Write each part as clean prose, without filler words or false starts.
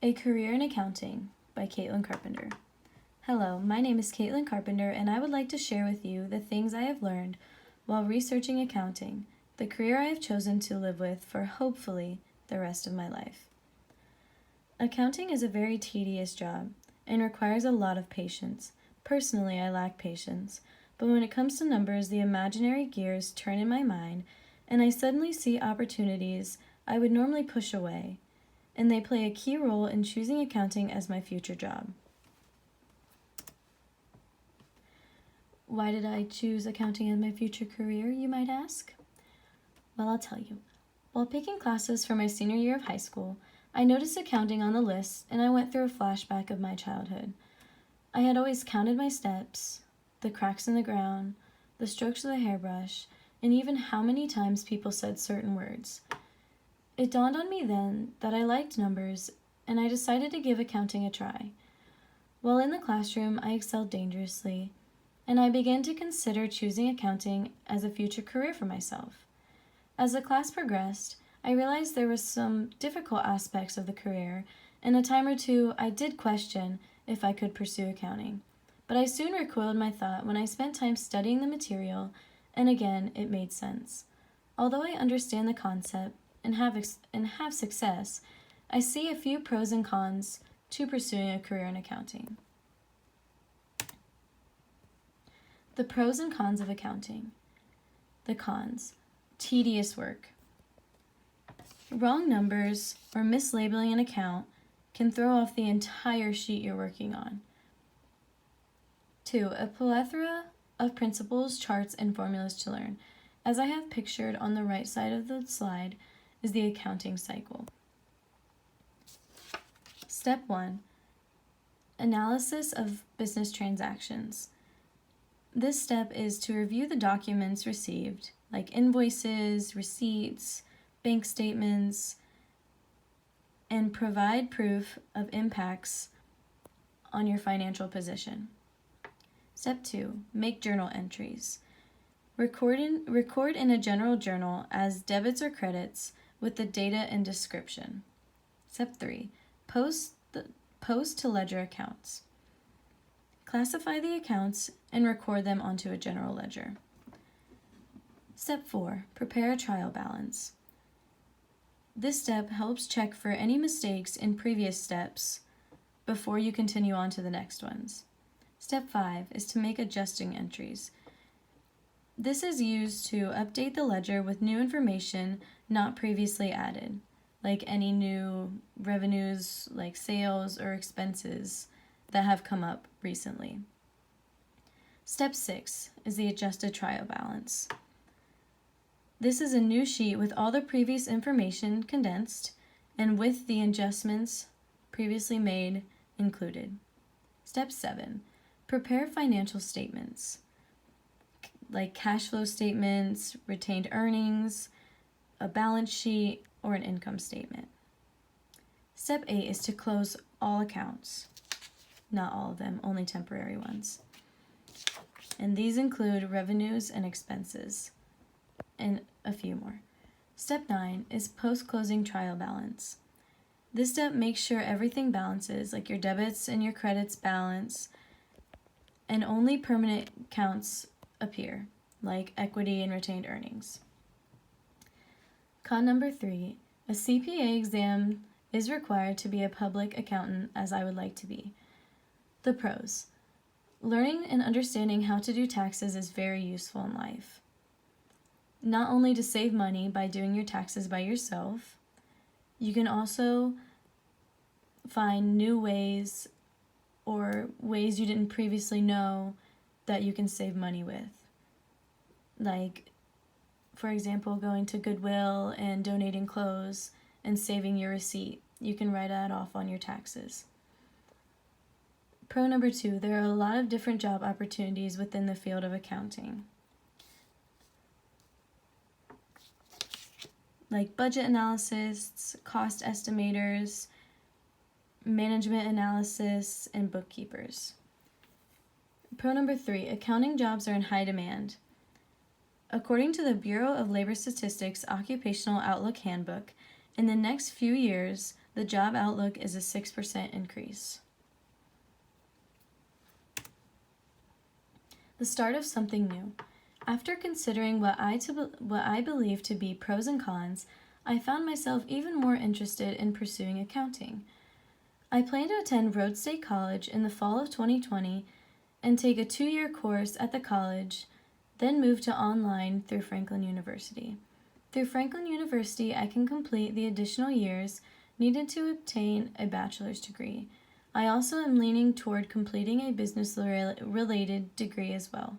A Career in Accounting by Caitlin Carpenter. Hello, my name is Caitlin Carpenter, and I would like to share with you the things I have learned while researching accounting, the career I have chosen to live with for hopefully the rest of my life. Accounting is a very tedious job and requires a lot of patience. Personally, I lack patience, but when it comes to numbers, the imaginary gears turn in my mind, and I suddenly see opportunities I would normally push away, and they play a key role in choosing accounting as my future job. Why did I choose accounting as my future career, you might ask? Well, I'll tell you. While picking classes for my senior year of high school, I noticed accounting on the list, and I went through a flashback of my childhood. I had always counted my steps, the cracks in the ground, the strokes of the hairbrush, and even how many times people said certain words. It dawned on me then that I liked numbers, and I decided to give accounting a try. While in the classroom, I excelled dangerously, and I began to consider choosing accounting as a future career for myself. As the class progressed, I realized there were some difficult aspects of the career, and a time or two I did question if I could pursue accounting. But I soon recoiled my thought when I spent time studying the material, and again, it made sense. Although I understand the concept and have success, I see a few pros and cons to pursuing a career in accounting. The pros and cons of accounting. The cons. Tedious work. Wrong numbers or mislabeling an account can throw off the entire sheet you're working on. 2. A plethora of principles, charts, and formulas to learn. As I have pictured on the right side of the slide is the accounting cycle. Step 1. Analysis of business transactions. This step is to review the documents received, like invoices, receipts, bank statements, and provide proof of impacts on your financial position. Step 2. Make journal entries. Record in a general journal as debits or credits with the data and description. Step 3. Post to ledger accounts. Classify the accounts and record them onto a general ledger. Step 4. Prepare a trial balance. This step helps check for any mistakes in previous steps before you continue on to the next ones. Step 5 is to make adjusting entries. This is used to update the ledger with new information not previously added, like any new revenues like sales or expenses that have come up recently. Step 6 is the adjusted trial balance. This is a new sheet with all the previous information condensed and with the adjustments previously made included. Step 7. Prepare financial statements, like cash flow statements, retained earnings, a balance sheet, or an income statement. Step 8 is to close all accounts. Not all of them, only temporary ones. And these include revenues and expenses, and a few more. Step 9 is post-closing trial balance. This step makes sure everything balances, like your debits and your credits balance, and only permanent counts appear, like equity and retained earnings. Con number 3, a CPA exam is required to be a public accountant, as I would like to be. The pros. Learning and understanding how to do taxes is very useful in life. Not only to save money by doing your taxes by yourself, you can also find new ways or ways you didn't previously know that you can save money with. Like, for example, going to Goodwill and donating clothes and saving your receipt. You can write that off on your taxes. Pro number 2, there are a lot of different job opportunities within the field of accounting, like budget analysis, cost estimators, management analysis, and bookkeepers. Pro number 3, accounting jobs are in high demand. According to the Bureau of Labor Statistics Occupational Outlook Handbook, in the next few years, the job outlook is a 6% increase. The start of something new. After considering what I believe to be pros and cons, I found myself even more interested in pursuing accounting. I plan to attend Rhodes State College in the fall of 2020 and take a 2-year course at the college, then move to online through Franklin University. Through Franklin University, I can complete the additional years needed to obtain a bachelor's degree. I also am leaning toward completing a business-related degree as well.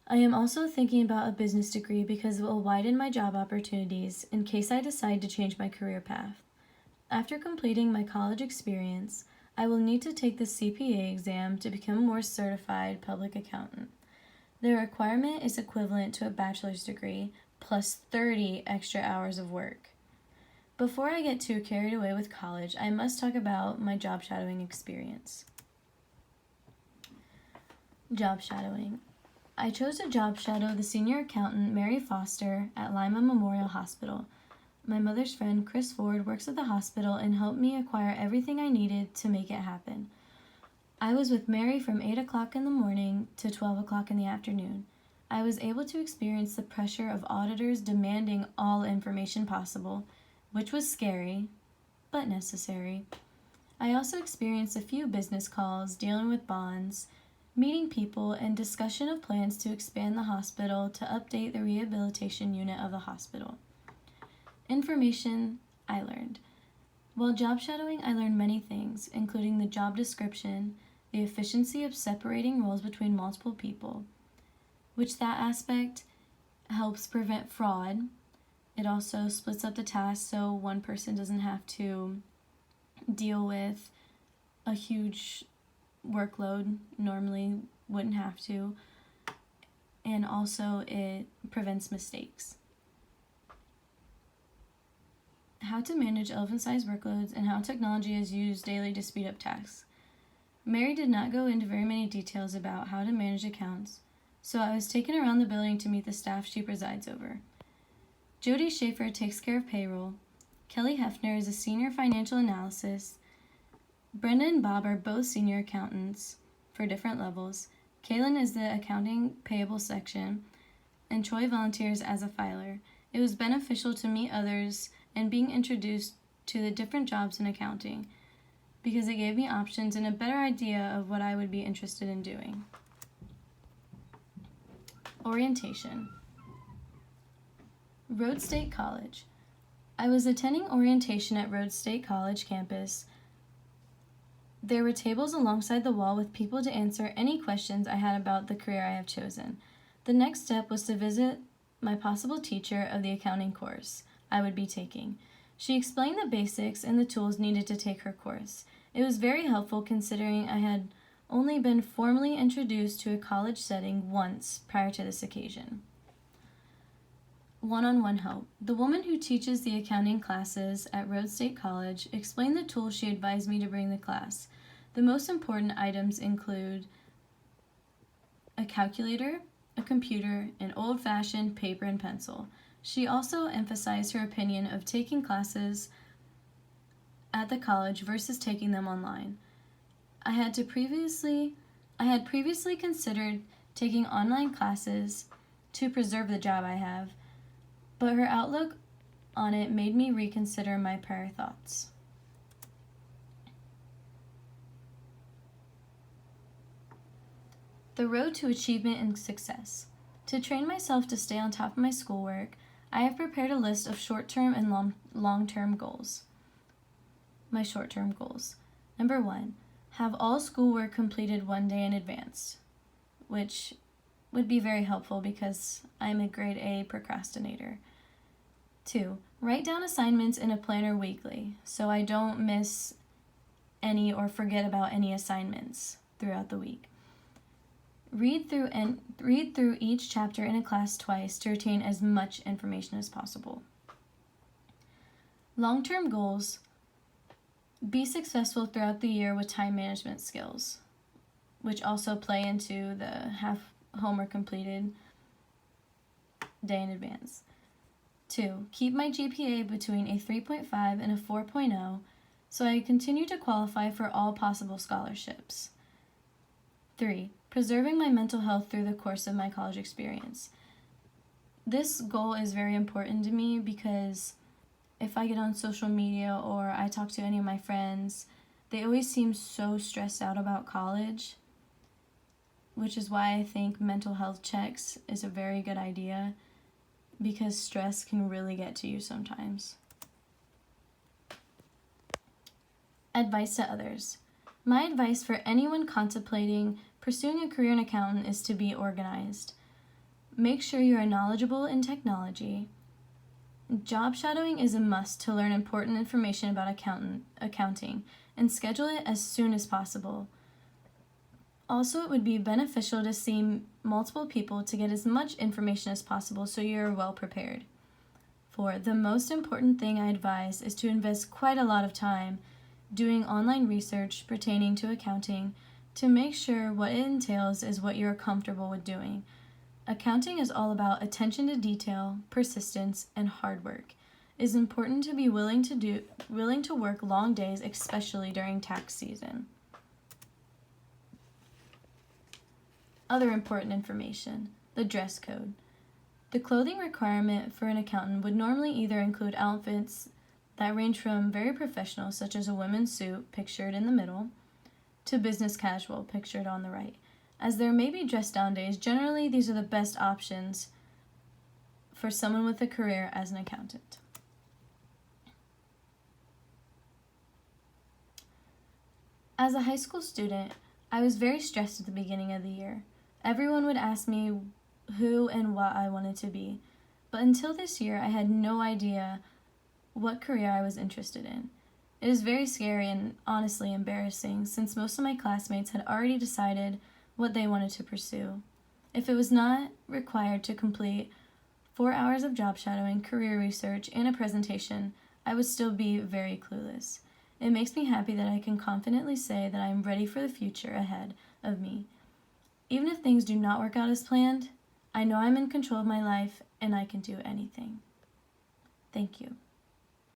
I am also thinking about a business degree because it will widen my job opportunities in case I decide to change my career path. After completing my college experience, I will need to take the CPA exam to become a more certified public accountant. The requirement is equivalent to a bachelor's degree plus 30 extra hours of work. Before I get too carried away with college, I must talk about my job shadowing experience. Job shadowing. I chose to job shadow the senior accountant Mary Foster at Lima Memorial Hospital. My mother's friend Chris Ford works at the hospital and helped me acquire everything I needed to make it happen. I was with Mary from 8 o'clock in the morning to 12 o'clock in the afternoon. I was able to experience the pressure of auditors demanding all information possible, which was scary, but necessary. I also experienced a few business calls dealing with bonds, meeting people, and discussion of plans to expand the hospital to update the rehabilitation unit of the hospital. Information I learned. While job shadowing, I learned many things, including the job description, the efficiency of separating roles between multiple people, which that aspect helps prevent fraud. It also splits up the tasks so one person doesn't have to deal with a huge workload, normally wouldn't have to, and also it prevents mistakes. How to manage elephant-sized workloads and how technology is used daily to speed up tasks. Mary did not go into very many details about how to manage accounts, so I was taken around the building to meet the staff she presides over. Jody Schaefer takes care of payroll. Kelly Hefner is a senior financial analysis. Brenda and Bob are both senior accountants for different levels. Kaylin is the accounting payable section, and Troy volunteers as a filer. It was beneficial to meet others and being introduced to the different jobs in accounting because it gave me options and a better idea of what I would be interested in doing. Orientation. Rhodes State College. I was attending orientation at Rhodes State College campus. There were tables alongside the wall with people to answer any questions I had about the career I have chosen. The next step was to visit my possible teacher of the accounting course I would be taking. She explained the basics and the tools needed to take her course. It was very helpful considering I had only been formally introduced to a college setting once prior to this occasion. One-on-one help. The woman who teaches the accounting classes at Rhodes State College explained the tools she advised me to bring the class. The most important items include a calculator, a computer, and old-fashioned paper and pencil. She also emphasized her opinion of taking classes at the college versus taking them online. I had previously considered taking online classes to preserve the job I have, but her outlook on it made me reconsider my prior thoughts. The road to achievement and success. To train myself to stay on top of my schoolwork, I have prepared a list of short-term and long-term goals. My short-term goals. Number 1, have all schoolwork completed one day in advance, which would be very helpful because I'm a grade A procrastinator. 2, write down assignments in a planner weekly so I don't miss any or forget about any assignments throughout the week. Read through each chapter in a class twice to retain as much information as possible. Long-term goals. Be successful throughout the year with time management skills, which also play into the half homework completed day in advance. 2, keep my GPA between a 3.5 and a 4.0 so I continue to qualify for all possible scholarships. 3. Preserving my mental health through the course of my college experience. This goal is very important to me because if I get on social media or I talk to any of my friends, they always seem so stressed out about college, which is why I think mental health checks is a very good idea because stress can really get to you sometimes. Advice to others. My advice for anyone contemplating pursuing a career in accountant is to be organized. Make sure you are knowledgeable in technology. Job shadowing is a must to learn important information about accounting and schedule it as soon as possible. Also, it would be beneficial to see multiple people to get as much information as possible so you're well prepared. 4. The most important thing I advise is to invest quite a lot of time doing online research pertaining to accounting to make sure what it entails is what you're comfortable with doing. Accounting is all about attention to detail, persistence, and hard work. It is important to be willing to work long days, especially during tax season. Other important information. The dress code. The clothing requirement for an accountant would normally either include outfits that range from very professional, such as a women's suit, pictured in the middle, to business casual, pictured on the right. As there may be dress-down days, generally these are the best options for someone with a career as an accountant. As a high school student, I was very stressed at the beginning of the year. Everyone would ask me who and what I wanted to be, but until this year I had no idea what career I was interested in. It is very scary and honestly embarrassing since most of my classmates had already decided what they wanted to pursue. If it was not required to complete 4 hours of job shadowing, career research, and a presentation, I would still be very clueless. It makes me happy that I can confidently say that I am ready for the future ahead of me. Even if things do not work out as planned, I know I'm in control of my life and I can do anything. Thank you.